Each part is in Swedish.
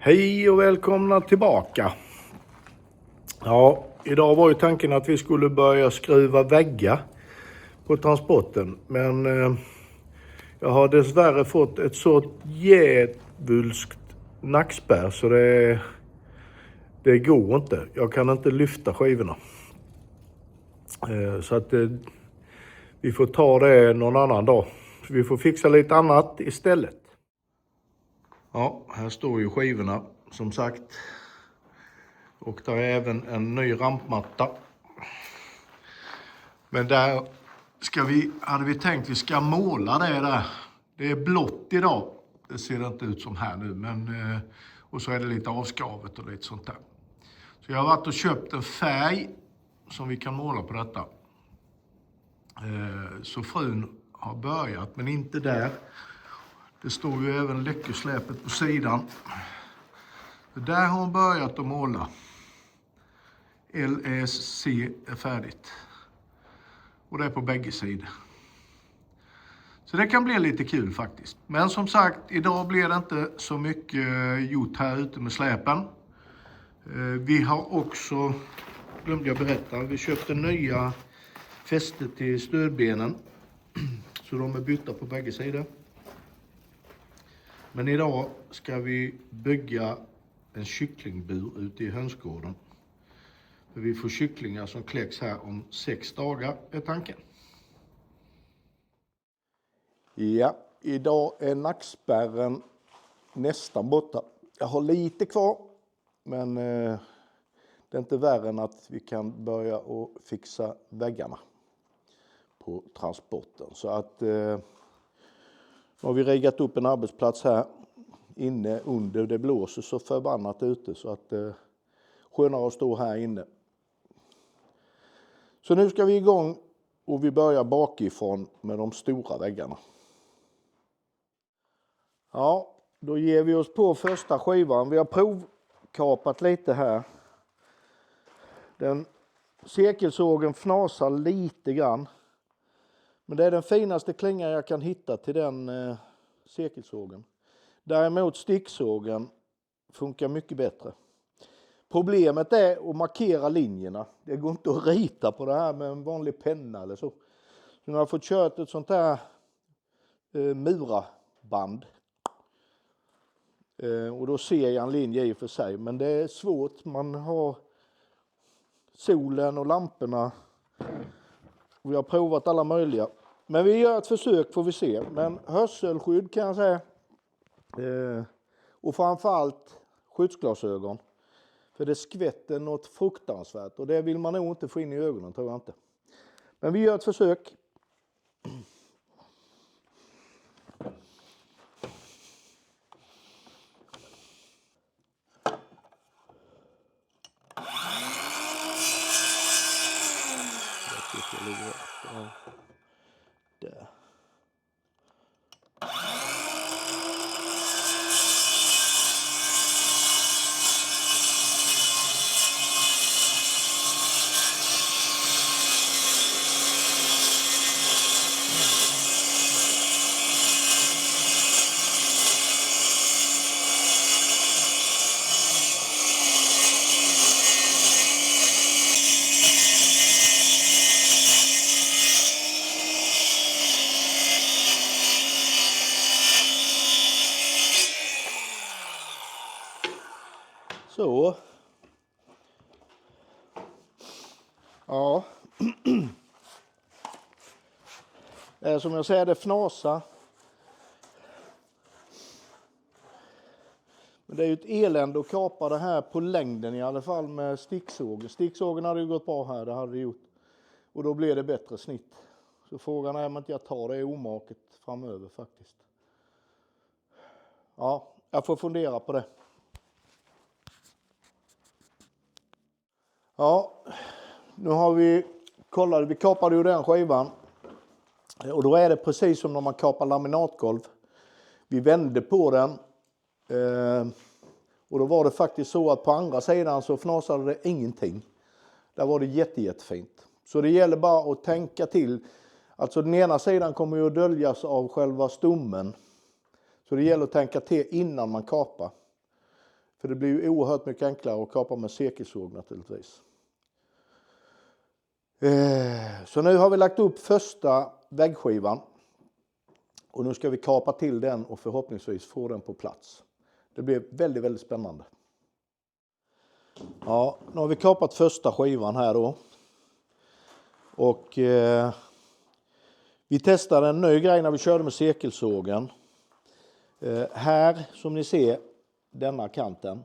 Hej och välkomna tillbaka. Ja, idag var ju tanken att vi skulle börja skruva väggar på transporten. Men jag har dessvärre fått ett så djävulskt nackspärr så det går inte. Jag kan inte lyfta skivorna. Så att vi får ta det någon annan dag. Så vi får fixa lite annat istället. Ja, här står ju skivorna som sagt. Och där är även en ny rampmatta. Men där hade vi tänkt vi ska måla det där. Det är blått idag. Det ser inte ut som här nu. Och så är det lite avskavet och lite sånt där. Så jag har varit och köpt en färg som vi kan måla på detta. Så frun har börjat, men inte där. Det står ju även läckersläpet på sidan. Så där har hon börjat att måla. LSC är färdigt. Och det är på bägge sidor. Så det kan bli lite kul faktiskt. Men som sagt, idag blir det inte så mycket gjort här ute med släpen. Vi har också, glömde jag berätta, vi köpte nya fäste till stödbenen. Så de är bytta på bägge sidor. Men idag ska vi bygga en kycklingbur ute i hönsgården. För vi får kycklingar som kläcks här om 6 dagar är tanken. Ja, idag är nackspärren nästan borta. Jag har lite kvar, men det är inte värre än att vi kan börja och fixa väggarna på transporten. Så att nu har vi riggat upp en arbetsplats här inne under. Det blåser så förbannat ute så att skönare att stå här inne. Så nu ska vi igång och vi börjar bakifrån med de stora väggarna. Ja, då ger vi oss på första skivan. Vi har provkapat lite här. Den cirkelsågen fnasar lite grann. Men det är den finaste klingan jag kan hitta till den cirkelsågen. Däremot sticksågen funkar mycket bättre. Problemet är att markera linjerna. Det går inte att rita på det här med en vanlig penna eller så. Så nu har jag fått kört ett sånt här muraband. Och då ser jag en linje i och för sig. Men det är svårt. Man har solen och lamporna. Vi har provat alla möjliga. Men vi gör ett försök får vi se. Men hörselskydd kan jag säga. Och framförallt skyddsglasögon. För det skvätter något fruktansvärt. Och det vill man nog inte få in i ögonen, tror jag inte. Men vi gör ett försök. Där. Så. Ja. Det är som jag säger, det fnasar. Men det är ju ett elände att kapa det här på längden i alla fall med sticksågen. Sticksågen hade ju gått bra här, det hade det gjort. Och då blir det bättre snitt. Så frågan är om inte jag tar det omaket framöver faktiskt. Ja, jag får fundera på det. Ja, nu har vi kapade ju den skivan. Och då är det precis som när man kapar laminatgolv. Vi vände på den. Och då var det faktiskt så att på andra sidan så fnasade det ingenting. Där var det jättefint. Så det gäller bara att tänka till. Alltså den ena sidan kommer ju att döljas av själva stommen. Så det gäller att tänka till innan man kapar. För det blir ju oerhört mycket enklare att kapa med cirkelsåg naturligtvis. Så nu har vi lagt upp första väggskivan. Och nu ska vi kapa till den och förhoppningsvis få den på plats. Det blir väldigt, väldigt spännande. Ja, nu har vi kapat första skivan här då. Och vi testade en ny grej när vi körde med cirkelsågen. Här som ni ser, denna kanten,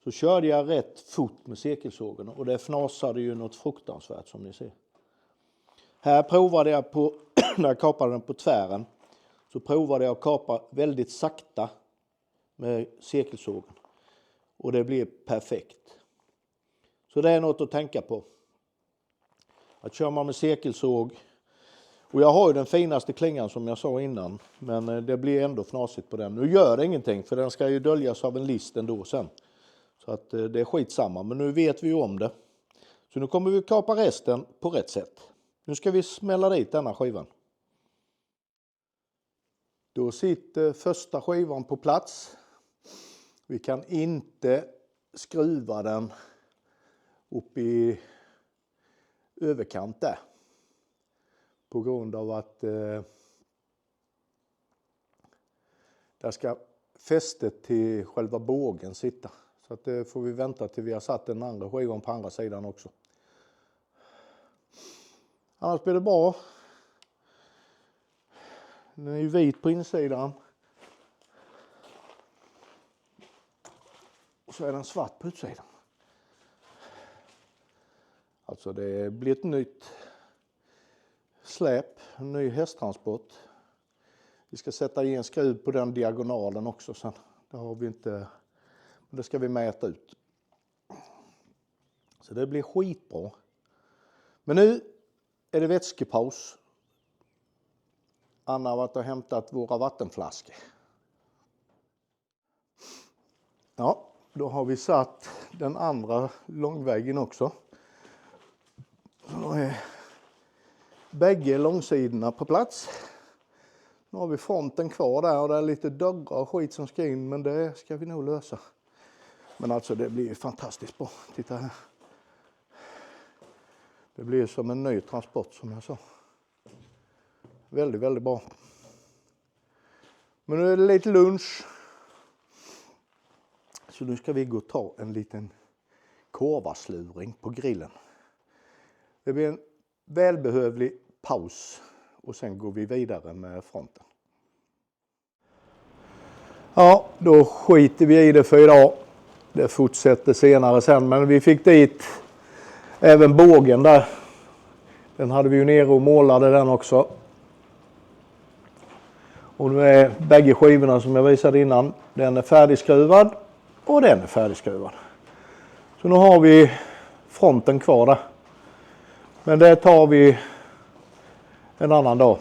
så körde jag rätt fort med cirkelsågen och det fnasade ju något fruktansvärt som ni ser. Här provade jag på, när jag kapade den på tvären, så provade jag att kapa väldigt sakta med cirkelsågen. Och det blev perfekt. Så det är något att tänka på. Att kör man med cirkelsåg, och jag har ju den finaste klingan som jag sa innan, men det blir ändå fnasigt på den. Nu gör det ingenting för den ska ju döljas av en list ändå sen. Så att det är skitsamma, men nu vet vi ju om det. Så nu kommer vi kapa resten på rätt sätt. Nu ska vi smälla dit denna skivan. Då sitter första skivan på plats. Vi kan inte skruva den upp i överkant där. På grund av att där ska fästet till själva bågen sitta. Så att det får vi vänta till vi har satt den andra skivan på andra sidan också. Annars blir det bra. Den är ju vit på insidan. Och så är den svart på utsidan. Alltså det blir ett nytt släp, en ny hästtransport. Vi ska sätta i en skruv på den diagonalen också sen. Det har vi inte, men det ska vi mäta ut. Så det blir skitbra. Men nu är det vätskepaus. Anna har varit och hämtat våra vattenflaskor. Ja, då har vi satt den andra långväggen också. Så då är bägge långsidorna på plats. Nu har vi fronten kvar där och det är lite dörrar och skit som ska in, men det ska vi nog lösa. Men alltså det blir fantastiskt bra. Titta här. Det blir som en ny transport som jag sa. Väldigt, väldigt bra. Men nu är det lite lunch. Så nu ska vi gå och ta en liten korvasluring på grillen. Det blir en välbehövlig paus och sen går vi vidare med fronten. Ja, då skiter vi i det för idag. Det fortsätter senare sen, men vi fick dit även bågen där. Den hade vi ju nere och målade den också. Och nu är bägge skivorna som jag visade innan, den är färdigskruvad och den är färdigskruvad. Så nu har vi fronten kvar där. Men det tar vi en annan dag.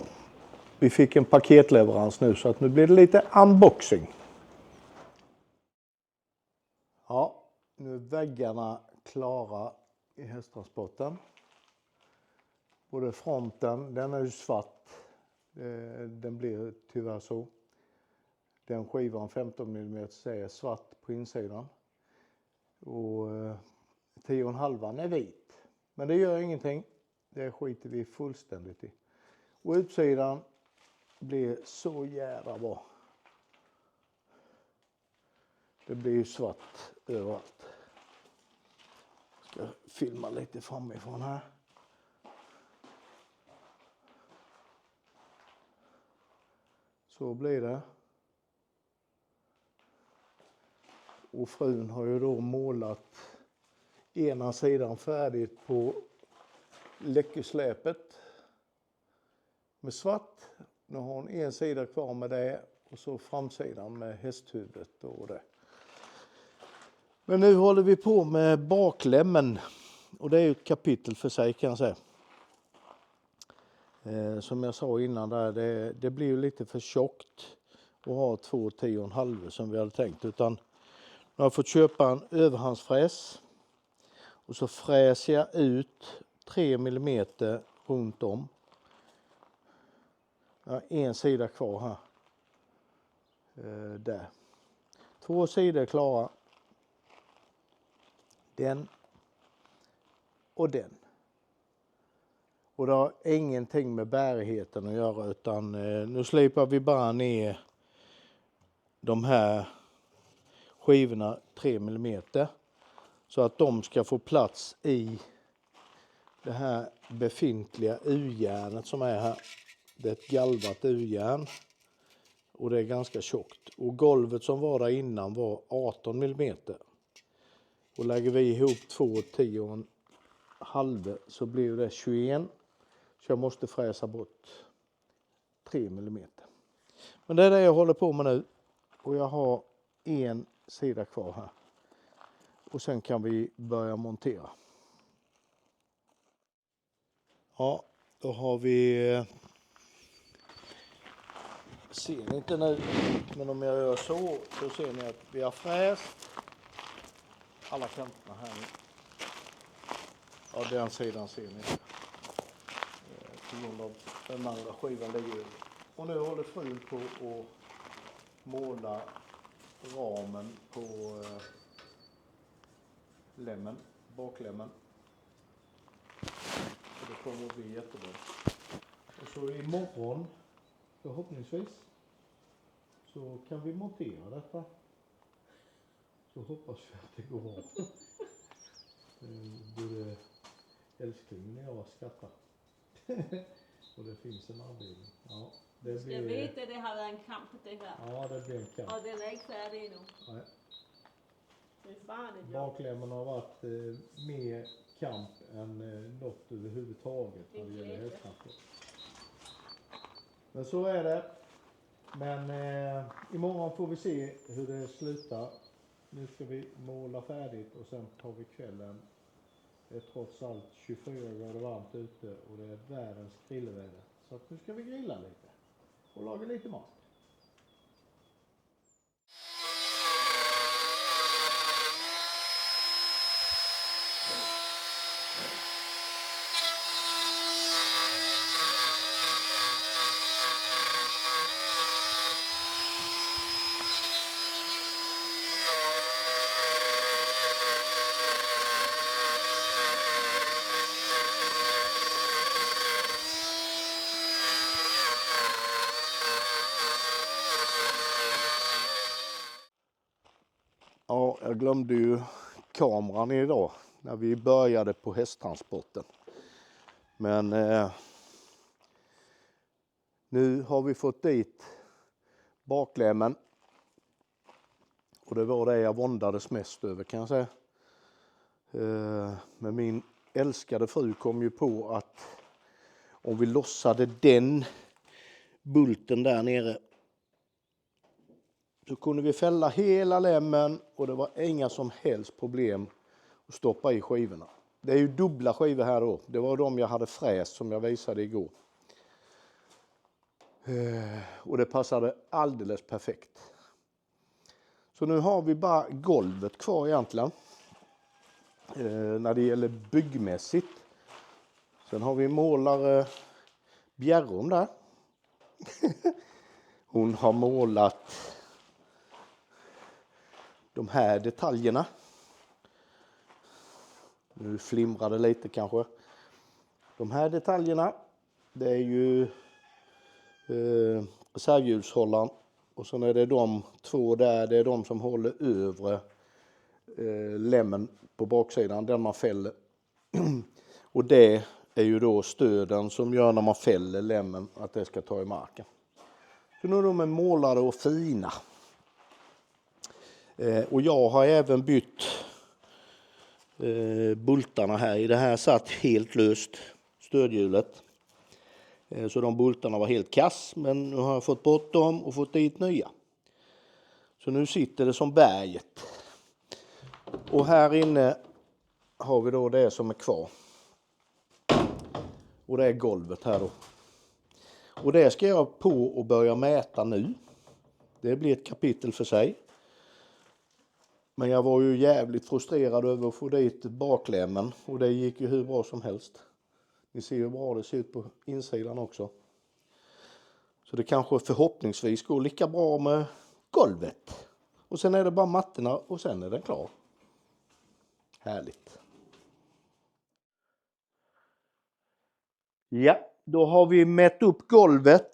Vi fick en paketleverans nu så att nu blir det lite unboxing. Ja, nu är väggarna klara i hästtransporten. Både fronten, den är ju svart. Den blir tyvärr så. Den skivan 15 mm är svart på insidan. Och 10,5 är vit. Men det gör ingenting. Det skiter vi fullständigt i. Och utsidan blir så jävla bra. Det blir ju svart överallt. Jag ska filma lite framifrån här. Så blir det. Och frun har ju då målat ena sidan färdigt på läckesläpet med svart. Nu har hon en sida kvar med det och så framsidan med hästhuvudet och det. Men nu håller vi på med baklämmen och det är ju ett kapitel för sig kan jag säga. Som jag sa innan där, det blir ju lite för tjockt att ha 2 10,5 som vi hade tänkt, utan jag har fått köpa en överhandsfräs och så fräser jag ut 3 mm runt om. Jag har en sida kvar här. Där. 2 sidor klara. den och den. Och det har ingenting med bärigheten att göra, utan nu slipar vi bara ner de här skivorna 3 mm så att de ska få plats i det här befintliga U-järnet som är här. Det är ett galvat U-järn och det är ganska tjockt. Och golvet som var där innan var 18 mm. Och lägger vi ihop 2 10 och en halv så blir det 21. Så jag måste fräsa bort 3 mm. Men det är det jag håller på med nu. Och jag har en sida kvar här. Och sen kan vi börja montera. Ja, då har vi... Ser ni inte nu, men om jag gör så ser ni att vi har fräst alla kanterna här nu. Ja, den sidan ser ni. På grund av den andra skivan ligger över. Och nu håller frun på att måla ramen på lämmen, baklämmen. Så det kommer att bli jättebra. Och så imorgon, förhoppningsvis, så kan vi montera detta. Så hoppas vi att det går bra. Både älsklingen och jag skrattar. Och det finns en anledning. Ja, det blir... Jag vet att det har varit en kamp det här. Ja, det blir en kamp. Och den är inte färdig ännu. Nej. Det är fan ett jobb. Baklämmen har varit mer kamp än något överhuvudtaget när det gäller hästtransport. Men så är det. Men imorgon får vi se hur det slutar. Nu ska vi måla färdigt och sen tar vi kvällen. Det är trots allt 24 grader varmt ute och det är världens grillväder. Så att nu ska vi grilla lite och laga lite mat. Ja, jag glömde ju kameran idag när vi började på hästtransporten. Men nu har vi fått dit baklämmen. Och det var det jag våndades mest över, kan jag säga. Men min älskade fru kom ju på att om vi lossade den bulten där nere så kunde vi fälla hela lämmen och det var inga som helst problem att stoppa i skivorna. Det är ju dubbla skivor här då. Det var de jag hade fräst som jag visade igår. Och det passade alldeles perfekt. Så nu har vi bara golvet kvar egentligen. När det gäller byggmässigt. Sen har vi målare Bjärrum där. Hon har målat de här detaljerna. Nu flimrar det lite kanske. De här detaljerna, det är ju reservhjulshållaren. Och sen är det de två där, det är de som håller övre lämmen på baksidan, den man fäller. Och det är ju då stöden som gör när man fäller lämmen att det ska ta i marken. Så nu är de målade och fina. Och jag har även bytt bultarna här. I det här satt helt löst stödhjulet. Så de bultarna var helt kass, men nu har jag fått bort dem och fått dit nya. Så nu sitter det som berget. Och här inne har vi då det som är kvar. Och det är golvet här då. Och det ska jag på och börja mäta nu. Det blir ett kapitel för sig. Men jag var ju jävligt frustrerad över att få dit baklämmen. Och det gick ju hur bra som helst. Ni ser hur bra det ser ut på insidan också. Så det kanske förhoppningsvis går lika bra med golvet. Och sen är det bara mattorna och sen är den klar. Härligt. Ja, då har vi mätt upp golvet.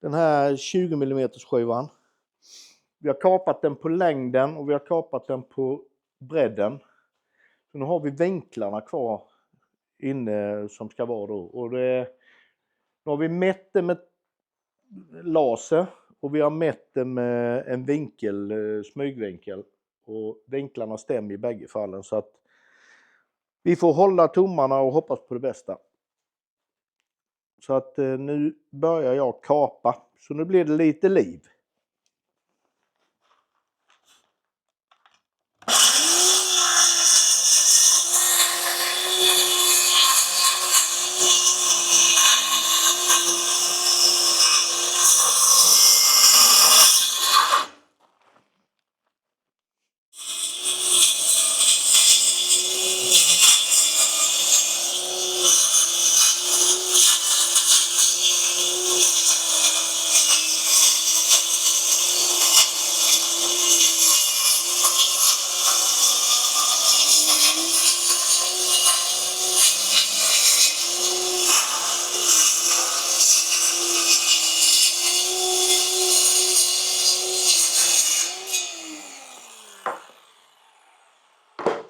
Den här 20 mm skivan. Vi har kapat den på längden och vi har kapat den på bredden. Så nu har vi vinklarna kvar inne som ska vara då. Och nu har vi mätt det med laser och vi har mätt det med en smygvinkel. Och vinklarna stämmer i bägge fallen, så att vi får hålla tummarna och hoppas på det bästa. Så att nu börjar jag kapa, så nu blir det lite liv.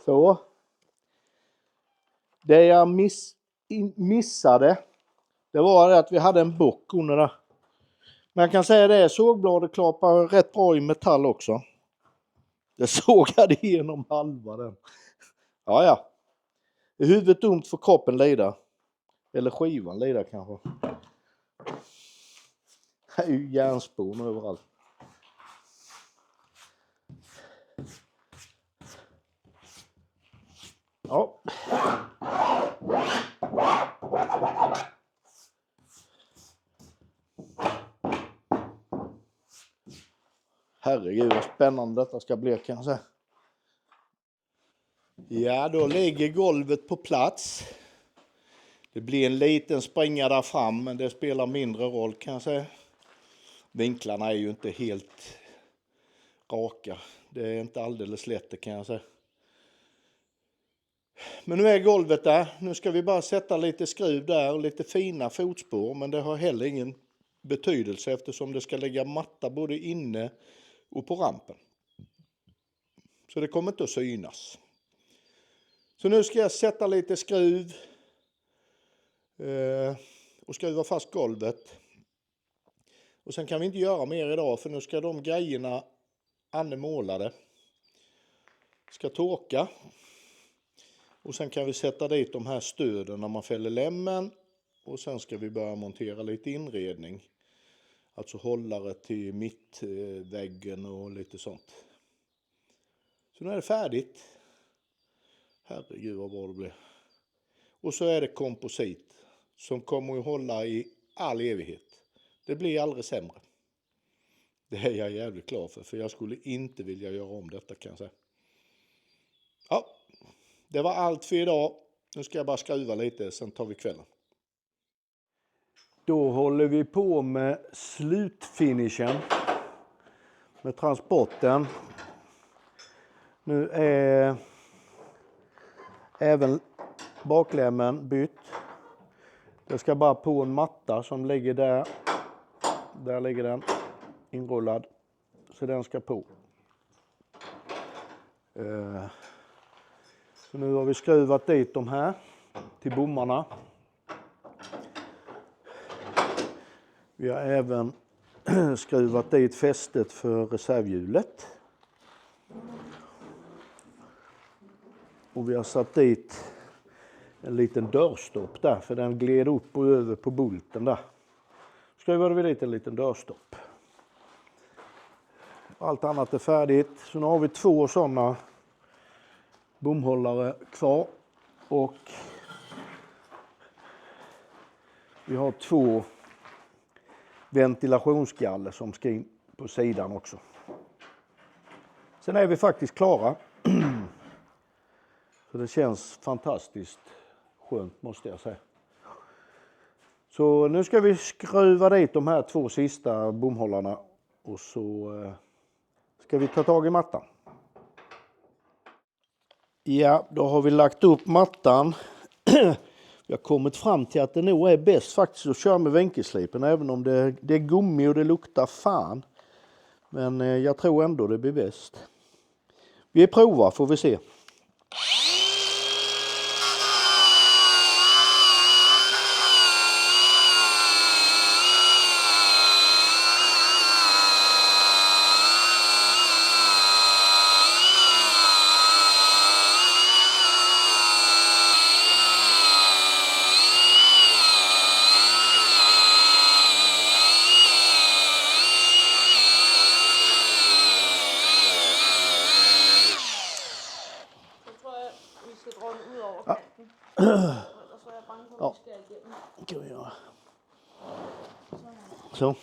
Så. Det jag missade, det var att vi hade en bock under där. Men jag kan säga det, sågbladet klapar rätt bra i metall också. Det sågade igenom halva den. Ja. Är huvudet dumt för kroppen lida. Eller skivan lida kanske. Det är ju järnspån överallt. Ja. Herregud vad spännande detta ska bli, kan jag säga. Ja, då ligger golvet på plats. Det blir en liten springa där fram, men det spelar mindre roll, kan jag säga. Vinklarna är ju inte helt raka. Det är inte alldeles lätt, det kan jag säga. Men nu är golvet där. Nu ska vi bara sätta lite skruv där och lite fina fotspår. Men det har heller ingen betydelse eftersom det ska lägga matta både inne och på rampen. Så det kommer inte att synas. Så nu ska jag sätta lite skruv och skruva fast golvet. Och sen kan vi inte göra mer idag, för nu ska de grejerna Anne målade ska torka. Och sen kan vi sätta dit de här stöden när man fäller lämmen. Och sen ska vi börja montera lite inredning. Alltså hållare till mittväggen och lite sånt. Så nu är det färdigt. Herregud vad bra det blir. Och så är det komposit som kommer att hålla i all evighet. Det blir aldrig sämre. Det är jag jävligt klar för jag skulle inte vilja göra om detta, kan jag säga. Ja, det var allt för idag. Nu ska jag bara skruva lite, sen tar vi kvällen. Då håller vi på med slutfinishen. Med transporten. Nu är även baklämmen bytt. Det ska bara på en matta som ligger där. Där ligger den inrullad. Så den ska på. Så nu har vi skruvat dit de här till bommarna. Vi har även skruvat dit fästet för reservhjulet. Och vi har satt dit en liten dörrstopp där, för den gled upp och över på bulten där. Skruvade vi dit en liten dörrstopp. Allt annat är färdigt. Så nu har vi 2 sådana bomhållare kvar. Och vi har 2 ventilationsgaller som ska in på sidan också. Sen är vi faktiskt klara. Så det känns fantastiskt skönt, måste jag säga. Så nu ska vi skruva dit de här 2 sista bomhållarna och så ska vi ta tag i mattan. Ja, då har vi lagt upp mattan. Vi har kommit fram till att det nog är bäst faktiskt att köra med vinkelslipen, även om det är gummi och det luktar fan. Men jag tror ändå det blir bäst. Vi provar får vi se. Vi ska dra den ud over kanten. Ellers så er jeg bange for, at vi skal igennem. Det kan vi göra. Så.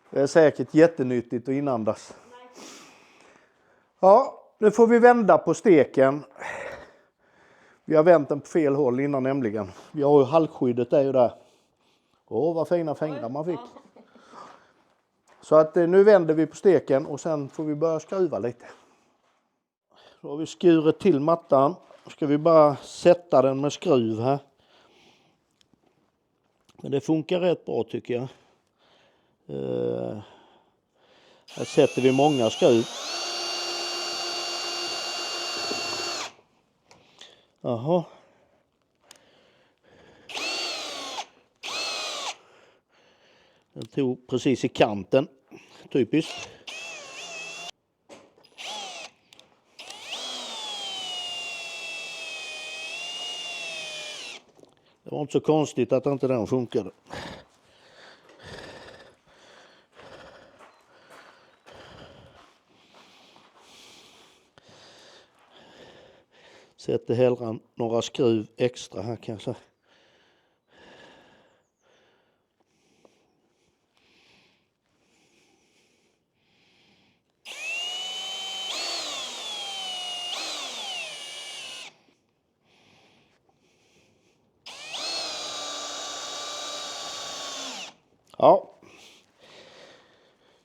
Det är säkert jättenyttigt att inandas. Ja, nu får vi vända på steken. Vi har vänt den på fel håll innan nämligen. Vi har ju halkskyddet är ju där. Åh, vad fina fingrar man fick. Så att nu vänder vi på steken och sen får vi börja skruva lite. Då har vi skurit till mattan. Då ska vi bara sätta den med skruv här. Men det funkar rätt bra tycker jag. Här sätter vi många skruv. Jaha. Den tog precis i kanten. Typiskt. Det var inte så konstigt att inte den funkade. Sätter hellre några skruv extra här kanske. Ja.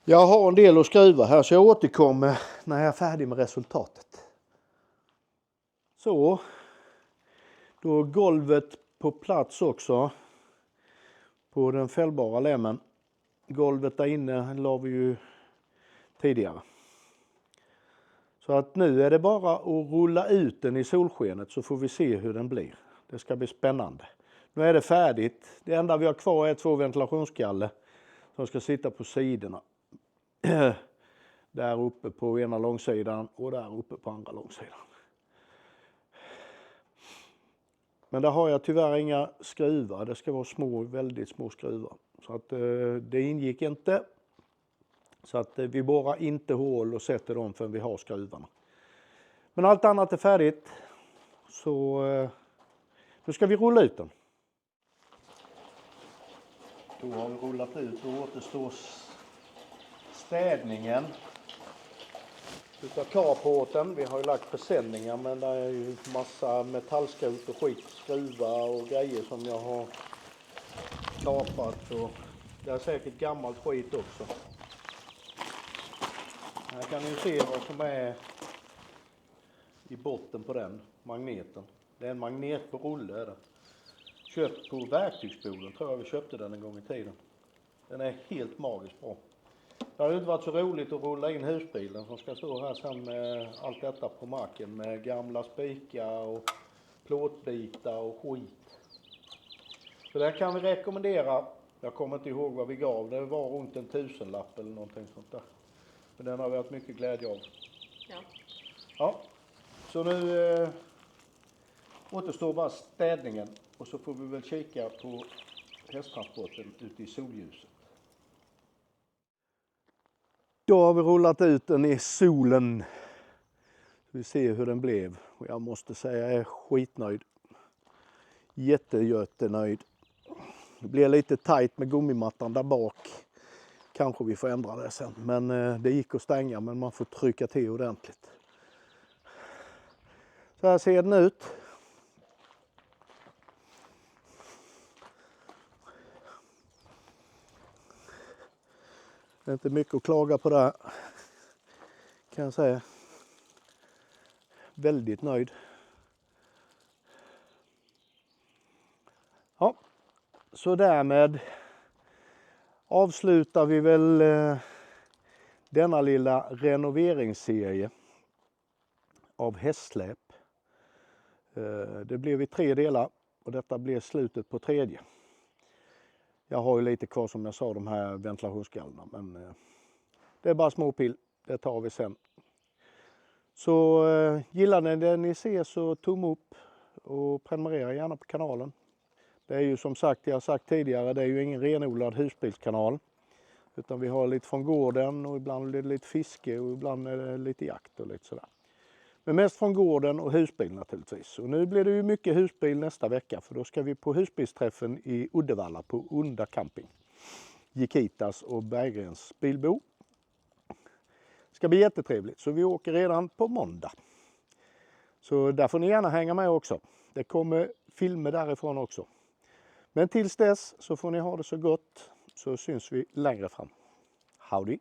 Jag har en del att skruva här så jag återkommer när jag är färdig med resultatet. Så, då är golvet på plats också på den fällbara lämmen. Golvet där inne la vi ju tidigare. Så att nu är det bara att rulla ut den i solskenet så får vi se hur den blir. Det ska bli spännande. Nu är det färdigt. Det enda vi har kvar är 2 ventilationsgaller som ska sitta på sidorna. Där uppe på ena långsidan och där uppe på andra långsidan. Men där har jag tyvärr inga skruvar. Det ska vara små, väldigt små skruvar. Så att det ingick inte. Så att vi borrar inte hål och sätter dem förrän vi har skruvarna. Men allt annat är färdigt. Så nu ska vi rulla ut den. Då har vi rullat ut och återstår städningen utav carporten. Vi har ju lagt presenningar men det är ju massa metallskrot och skit, skruvar och grejer som jag har kapat och det är säkert gammalt skit också. Här kan ni se vad som är i botten på den magneten. Det är en magnet på rulle är det. Köpt på verktygsboden tror jag vi köpte den en gång i tiden. Den är helt magiskt bra. Det har ju inte varit så roligt att rulla in husbilen som ska stå här sen med allt detta på marken med gamla spikar och plåtbitar och skit. Så det kan vi rekommendera. Jag kommer inte ihåg vad vi gav. Det var runt en 1000-lapp eller någonting sånt där. Men den har vi haft mycket glädje av. Ja. Ja, så nu återstår bara städningen och så får vi väl kika på hästtransporten ute i solljuset. Då har vi rullat ut den i solen. Vi ser hur den blev och jag måste säga jag är skitnöjd. Jättenöjd. Det blir lite tajt med gummimattan där bak. Kanske vi får ändra det sen. Men det gick att stänga, men man får trycka till ordentligt. Så här ser den ut. Det är inte mycket att klaga på där. Kan jag säga. Väldigt nöjd. Ja, så därmed avslutar vi väl denna lilla renoveringsserie av hästsläp. Det blev i 3 delar och detta blir slutet på 3:e. Jag har ju lite kvar som jag sa, de här ventilationsgallerna, men det är bara små pill. Det tar vi sen. Så gillar ni det ni ser så tumme upp och prenumerera gärna på kanalen. Det är ju som sagt, jag har sagt tidigare, det är ju ingen renodlad husbilskanal. Utan vi har lite från gården och ibland är det lite fiske och ibland är det lite jakt och lite sådär. Men mest från gården och husbil naturligtvis. Och nu blir det ju mycket husbil nästa vecka, för då ska vi på husbilsträffen i Uddevalla på Unda camping. Gikitas och Berggrens bilbo. Ska bli jättetrevligt, så vi åker redan på måndag. Så där får ni gärna hänga med också. Det kommer filmer därifrån också. Men tills dess så får ni ha det så gott, så syns vi längre fram. Howdy!